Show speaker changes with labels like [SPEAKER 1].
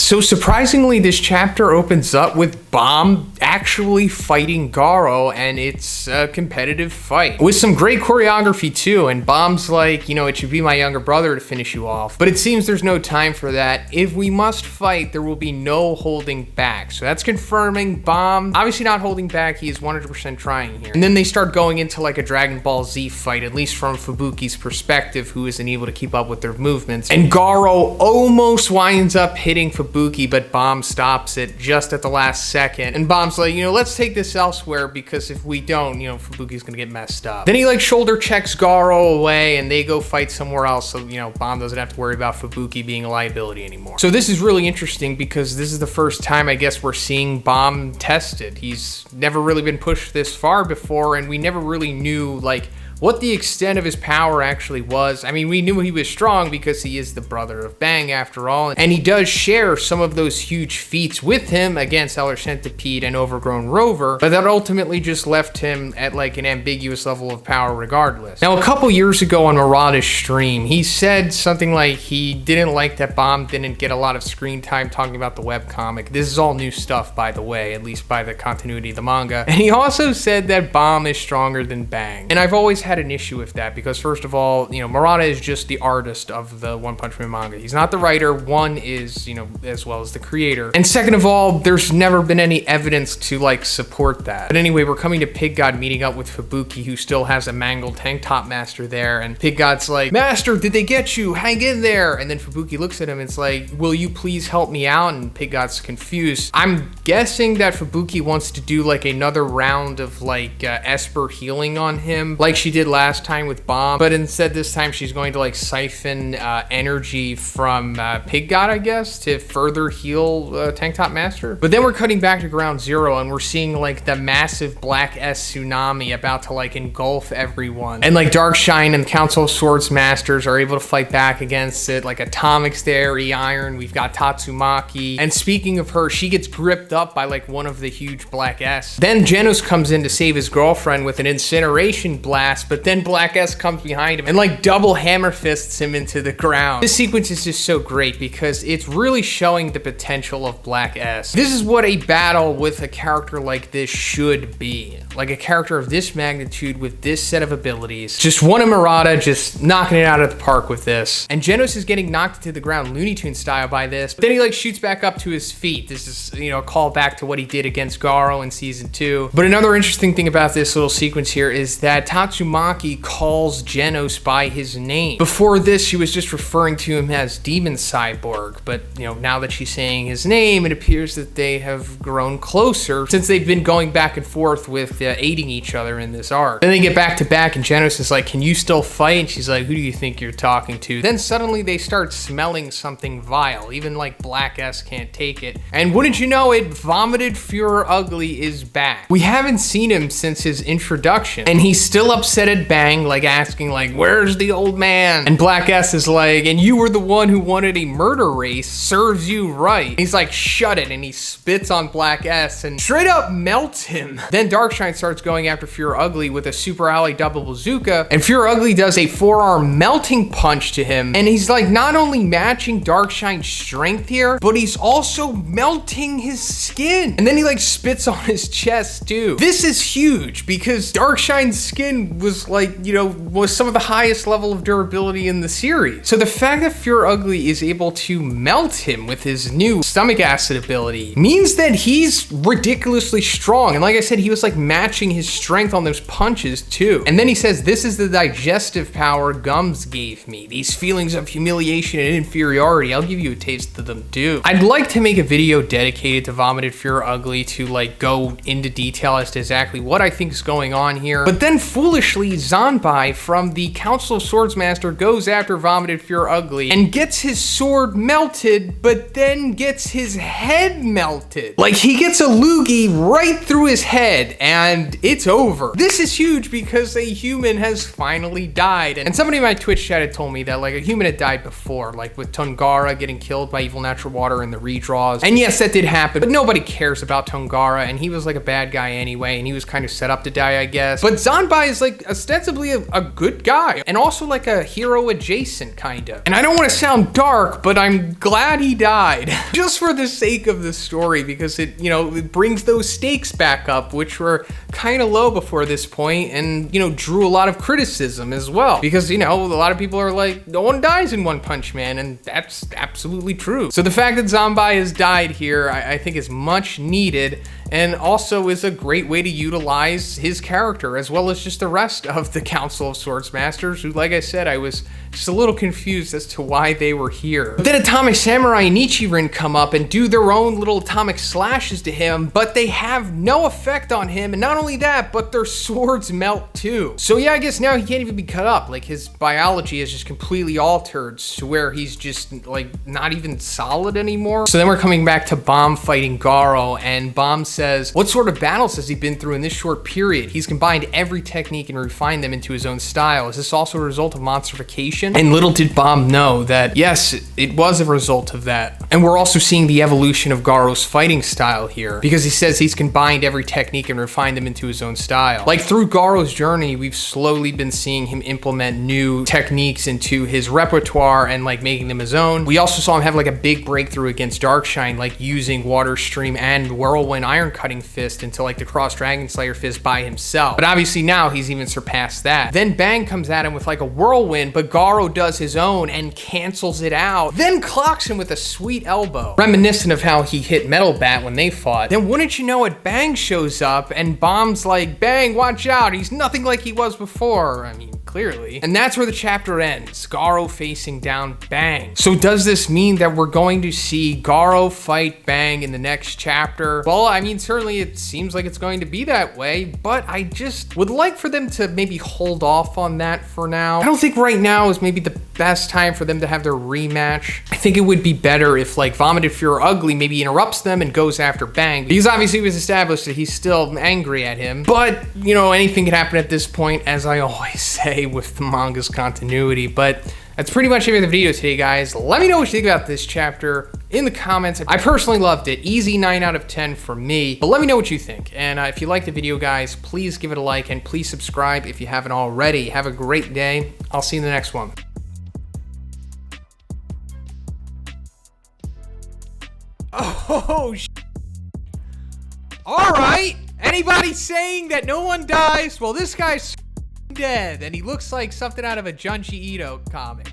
[SPEAKER 1] So surprisingly, this chapter opens up with Bomb actually fighting Garou, and it's a competitive fight with some great choreography too. And Bomb's like, you know, it should be my younger brother to finish you off, but it seems there's no time for that. If we must fight, there will be no holding back. So that's confirming Bomb obviously not holding back. He is 100% trying here. And then they start going into like a Dragon Ball Z fight, at least from Fubuki's perspective, who isn't able to keep up with their movements. And Garou almost winds up hitting Fubuki, but Bomb stops it just at the last second. And Bomb's like, you know, let's take this elsewhere, because if we don't, you know, Fubuki's gonna get messed up. Then he like shoulder checks Garou away and they go fight somewhere else. So, you know, Bomb doesn't have to worry about Fubuki being a liability anymore. So this is really interesting because this is the first time I guess we're seeing Bomb tested. He's never really been pushed this far before, and we never really knew like what the extent of his power actually was. I mean, we knew he was strong because he is the brother of Bang after all, and he does share some of those huge feats with him against Elder Centipede and Overgrown Rover, but that ultimately just left him at like an ambiguous level of power regardless. Now, a couple years ago on Murata's stream, he said something like he didn't like that Bomb didn't get a lot of screen time talking about the webcomic. This is all new stuff, by the way, at least by the continuity of the manga. And he also said that Bomb is stronger than Bang. And I've always had an issue with that because, first of all, you know, Murata is just the artist of the One Punch Man manga. He's not the writer. One is, you know, as well as the creator. And second of all, there's never been any evidence to like support that. But anyway, we're coming to Pig God meeting up with Fubuki, who still has a mangled tank top master there. And Pig God's like, "Master, did they get you? Hang in there." And then Fubuki looks at him and it's like, "Will you please help me out?" And Pig God's confused. I'm guessing that Fubuki wants to do like another round of like Esper healing on him, like she did last time with Bomb, but instead this time she's going to like siphon energy from Pig God, I guess, to further heal Tank Top Master. But then we're cutting back to Ground Zero and we're seeing like the massive Black S tsunami about to like engulf everyone, and like Darkshine and the Council of Swords Masters are able to fight back against it. Like Atomic's there, E-Iron, we've got Tatsumaki, and speaking of her, she gets gripped up by like one of the huge Black S. Then Genos comes in to save his girlfriend with an incineration blast, but then Black S comes behind him and like double hammer fists him into the ground. This sequence is just so great because it's really showing the potential of Black S. This is what a battle with a character like this should be. Like a character of this magnitude with this set of abilities. Just one of Murata just knocking it out of the park with this. And Genos is getting knocked to the ground Looney Tunes style by this, but then he like shoots back up to his feet. This is, you know, a call back to what he did against Garou in season 2. But another interesting thing about this little sequence here is that Tatsumaki calls Genos by his name. Before this, she was just referring to him as Demon Cyborg, but you know, now that she's saying his name, it appears that they have grown closer since they've been going back and forth with aiding each other in this arc. Then they get back to back and Genos is like, "Can you still fight?" And she's like, "Who do you think you're talking to?" Then suddenly they start smelling something vile. Even like Black S can't take it. And wouldn't you know it, Vomited Fuhrer Ugly is back. We haven't seen him since his introduction, and he's still upset at Bang, like asking like, "Where's the old man?" And Black S is like, "And you were the one who wanted a murder race, serves you right." And he's like, "Shut it," and he spits on Black S and straight up melts him. Then Darkshine starts going after Fuhrer Ugly with a Super Ally double bazooka, and Fuhrer Ugly does a forearm melting punch to him, and he's like not only matching Darkshine's strength here, but he's also melting his skin. And then he like spits on his chest too. This is huge because Darkshine's skin was like, you know, was some of the highest level of durability in the series. So the fact that Fuhrer Ugly is able to melt him with his new stomach acid ability means that he's ridiculously strong. And like I said, he was like matching his strength on those punches too. And then he says, "This is the digestive power Gums gave me. These feelings of humiliation and inferiority, I'll give you a taste of them too." I'd like to make a video dedicated to Vomited Fuhrer Ugly to like go into detail as to exactly what I think is going on here. But then foolishly, Zanbai from the Council of Swordsmaster goes after Vomited Fuhrer Ugly and gets his sword melted, but then gets his head melted. Like he gets a loogie right through his head and it's over. This is huge because a human has finally died. And somebody in my Twitch chat had told me that like a human had died before, like with Tongara getting killed by Evil Natural Water in the redraws. And yes, that did happen, but nobody cares about Tongara, and he was like a bad guy anyway, and he was kind of set up to die, I guess. But Zanbai is like ostensibly a good guy, and also like a hero adjacent kind of. And I don't want to sound dark, but I'm glad he died. Just for the sake of the story, because it, you know, it brings those stakes back up, which were kind of low before this point, and, you know, drew a lot of criticism as well. Because, you know, a lot of people are like, no one dies in One Punch Man, and that's absolutely true. So the fact that Zanbai has died here, I think is much needed, and also is a great way to utilize his character, as well as just the rest of the Council of Swordsmasters, who, like I said, I was just a little confused as to why they were here. But then Atomic Samurai and Ichirin come up and do their own little atomic slashes to him, but they have no effect on him, and not only that, but their swords melt too. So yeah, I guess now he can't even be cut up. Like, his biology is just completely altered to where he's just, like, not even solid anymore. So then we're coming back to Bomb fighting Garou, and Bomb says, what sort of battles has he been through in this short period? He's combined every technique and refined them into his own style. Is this also a result of monsterification? And little did Bomb know that, yes, it was a result of that. And we're also seeing the evolution of Garou's fighting style here, because he says he's combined every technique and refined them into his own style. Like, through Garou's journey, we've slowly been seeing him implement new techniques into his repertoire and, like, making them his own. We also saw him have, like, a big breakthrough against Darkshine, like using Water Stream and Whirlwind Iron Cutting Fist into, like, the Cross Dragon Slayer Fist by himself. But obviously now he's even surpassed that. Then Bang comes at him with, like, a Whirlwind, but Garou does his own and cancels it out, then clocks him with a sweet elbow, reminiscent of how he hit Metal Bat when they fought. Then wouldn't you know it, Bang shows up, and Bomb's like, Bang, watch out, he's nothing like he was before. I mean, clearly. And that's where the chapter ends, Garou facing down Bang. So does this mean that we're going to see Garou fight Bang in the next chapter? Well, I mean, certainly it seems like it's going to be that way, but I just would like for them to maybe hold off on that for now. I don't think right now is maybe the best time for them to have their rematch. I think it would be better if, like, Vomited Fear Ugly maybe interrupts them and goes after Bang, because obviously it was established that he's still angry at him. But, you know, anything can happen at this point, as I always say with the manga's continuity. But that's pretty much it for the video today, guys. Let me know what you think about this chapter in the comments. I personally loved it. Easy 9 out of 10 for me. But let me know what you think. And if you like the video, guys, please give it a like, and please subscribe if you haven't already. Have a great day. I'll see you in the next one. Oh, all right. Anybody saying that no one dies? Well, this guy's dead, and he looks like something out of a Junji Ito comic.